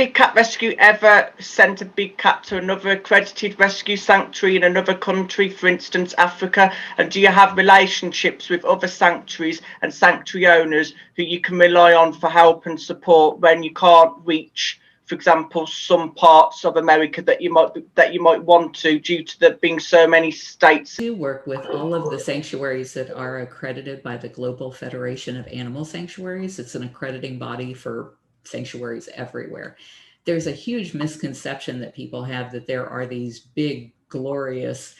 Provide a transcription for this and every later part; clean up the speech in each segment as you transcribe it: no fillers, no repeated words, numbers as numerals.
Big Cat Rescue ever sent a big cat to another accredited rescue sanctuary in another country, for instance, Africa? And do you have relationships with other sanctuaries and sanctuary owners who you can rely on for help and support when you can't reach, for example, some parts of America that you might want to, due to there being so many states? We do work with all of the sanctuaries that are accredited by the Global Federation of Animal Sanctuaries. It's an accrediting body for sanctuaries everywhere. There's a huge misconception that people have that there are these big, glorious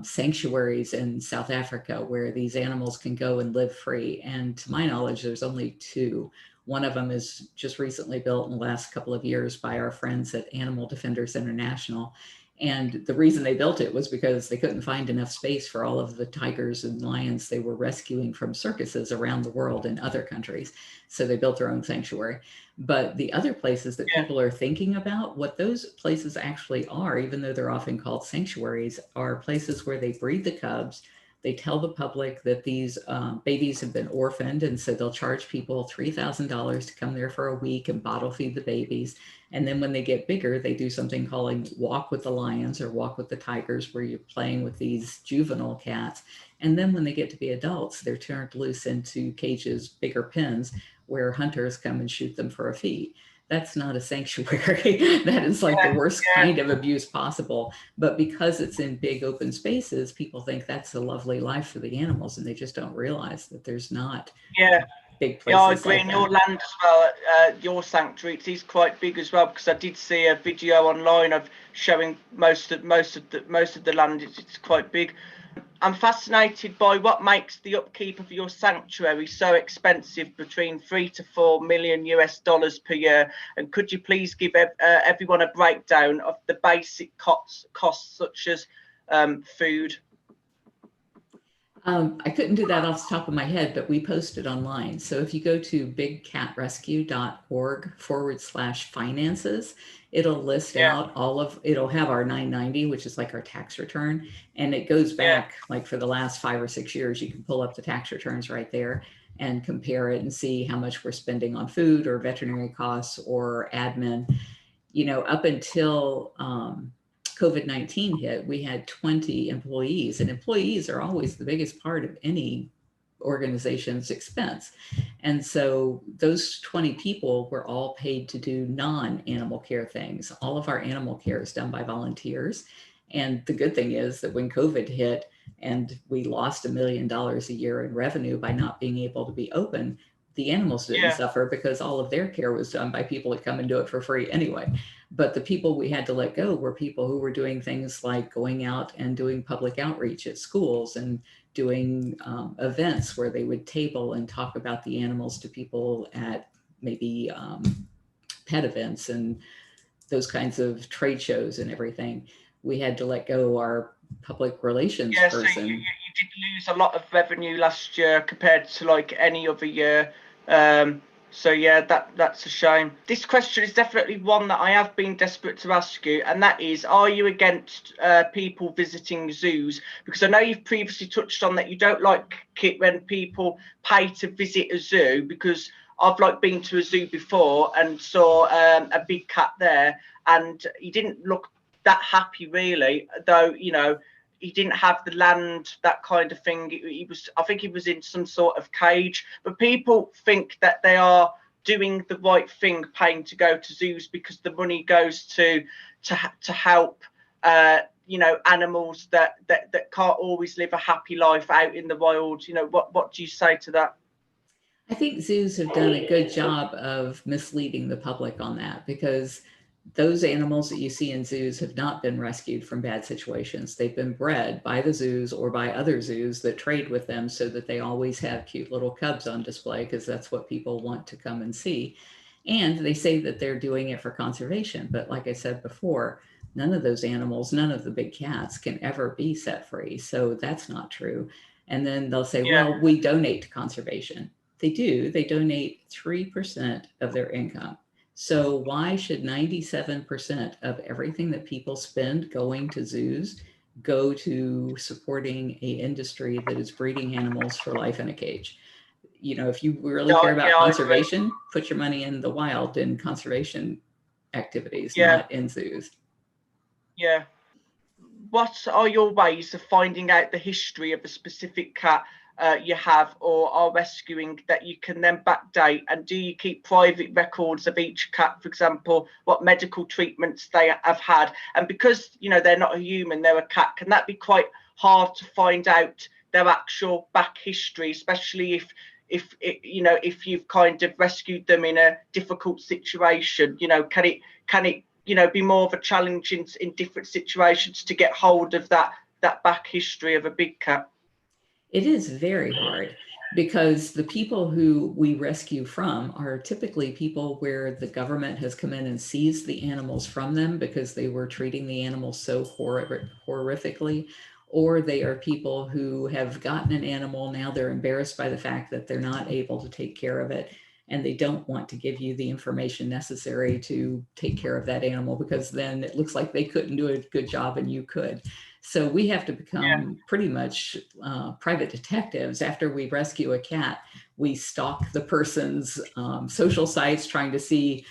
sanctuaries in South Africa where these animals can go and live free. And to my knowledge, there's only two. One of them is just recently built in the last couple of years by our friends at Animal Defenders International. And the reason they built it was because they couldn't find enough space for all of the tigers and lions they were rescuing from circuses around the world in other countries. So they built their own sanctuary. But the other places that people are thinking about, what those places actually are, even though they're often called sanctuaries, are places where they breed the cubs. They tell the public that these babies have been orphaned, and so they'll charge people $3,000 to come there for a week and bottle feed the babies. And then when they get bigger, they do something called Walk with the Lions or Walk with the Tigers, where you're playing with these juvenile cats. And then when they get to be adults, they're turned loose into cages, bigger pens, where hunters come and shoot them for a fee. That's not a sanctuary. That is like the worst kind of abuse possible. But because it's in big open spaces, people think that's a lovely life for the animals, and they just don't realize that there's not big places. Yeah, I agree. Like in that. your land as well, your sanctuary, it is quite big as well, because I did see a video online of showing most of the land. It's quite big. I'm fascinated by what makes the upkeep of your sanctuary so expensive, between $3 to $4 million US per year. And could you please give everyone a breakdown of the basic costs such as food? I couldn't do that off the top of my head, but we post it online. So if you go to bigcatrescue.org/finances, it'll list out it'll have our 990, which is like our tax return. And it goes back like for the last 5 or 6 years. You can pull up the tax returns right there and compare it and see how much we're spending on food or veterinary costs or admin. Up until COVID-19 hit, we had 20 employees, and employees are always the biggest part of any organization's expense. And so those 20 people were all paid to do non-animal care things. All of our animal care is done by volunteers. And the good thing is that when COVID hit and we lost $1 million a year in revenue by not being able to be open, the animals didn't suffer because all of their care was done by people that come and do it for free anyway. But the people we had to let go were people who were doing things like going out and doing public outreach at schools and doing events where they would table and talk about the animals to people at maybe pet events and those kinds of trade shows and everything. We had to let go our public relations person. So you did lose a lot of revenue last year compared to like any other year. So yeah, that's a shame. This question is definitely one that I have been desperate to ask you, and that is, are you against people visiting zoos? Because I know you've previously touched on that you don't like it when people pay to visit a zoo, because I've been to a zoo before and saw a big cat there, and he didn't look that happy really, though he didn't have the land, that kind of thing. I think he was in some sort of cage. But people think that they are doing the right thing, paying to go to zoos, because the money goes to help animals that can't always live a happy life out in the wild. What do you say to that? I think zoos have done a good job of misleading the public on that, because those animals that you see in zoos have not been rescued from bad situations. They've been bred by the zoos or by other zoos that trade with them so that they always have cute little cubs on display, because that's what people want to come and see. And they say that they're doing it for conservation. But like I said before, none of those animals, none of the big cats can ever be set free. So that's not true. And then they'll say, well, we donate to conservation. They do. They donate 3% of their income. So why should 97% of everything that people spend going to zoos go to supporting an industry that is breeding animals for life in a cage? If you really care about conservation, put your money in the wild, and conservation activities, Yeah. not in zoos. Yeah. What are your ways of finding out the history of a specific cat you have or are rescuing that you can then backdate? And do you keep private records of each cat, for example, what medical treatments they have had? And because, you know, they're not a human, they're a cat, can that be quite hard to find out their actual back history, especially if you know, if you've kind of rescued them in a difficult situation? You know, can it you know, be more of a challenge in different situations to get hold of that back history of a big cat? It is very hard because the people who we rescue from are typically people where the government has come in and seized the animals from them because they were treating the animals so horrifically, or they are people who have gotten an animal, now they're embarrassed by the fact that they're not able to take care of it, and they don't want to give you the information necessary to take care of that animal because then it looks like they couldn't do a good job and you could. So we have to become pretty much private detectives. After we rescue a cat, we stalk the person's social sites trying to see,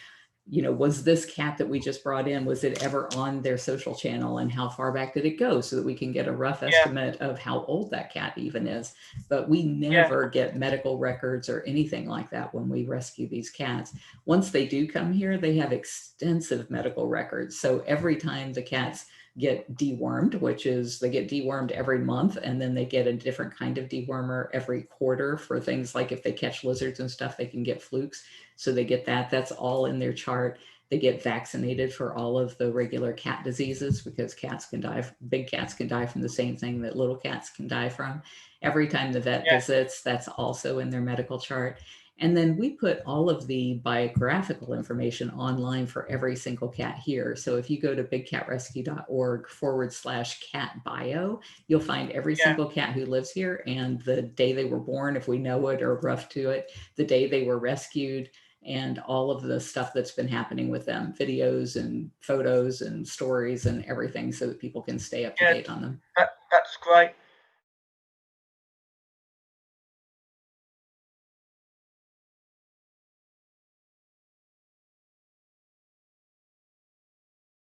you know, was this cat that we just brought in, was it ever on their social channel, and how far back did it go, so that we can get a rough estimate of how old that cat even is. But we never get medical records or anything like that when we rescue these cats. Once they do come here, they have extensive medical records. So every time the cats get dewormed, which is they get dewormed every month, and then they get a different kind of dewormer every quarter for things like if they catch lizards and stuff, they can get flukes. So they get that. That's all in their chart. They get vaccinated for all of the regular cat diseases because cats can die, big cats can die from the same thing that little cats can die from. Every time the vet visits, that's also in their medical chart. And then we put all of the biographical information online for every single cat here. So if you go to bigcatrescue.org/cat bio, you'll find every single cat who lives here and the day they were born, if we know it or rough to it, the day they were rescued, and all of the stuff that's been happening with them, videos and photos and stories and everything, so that people can stay up to date on them. That's great.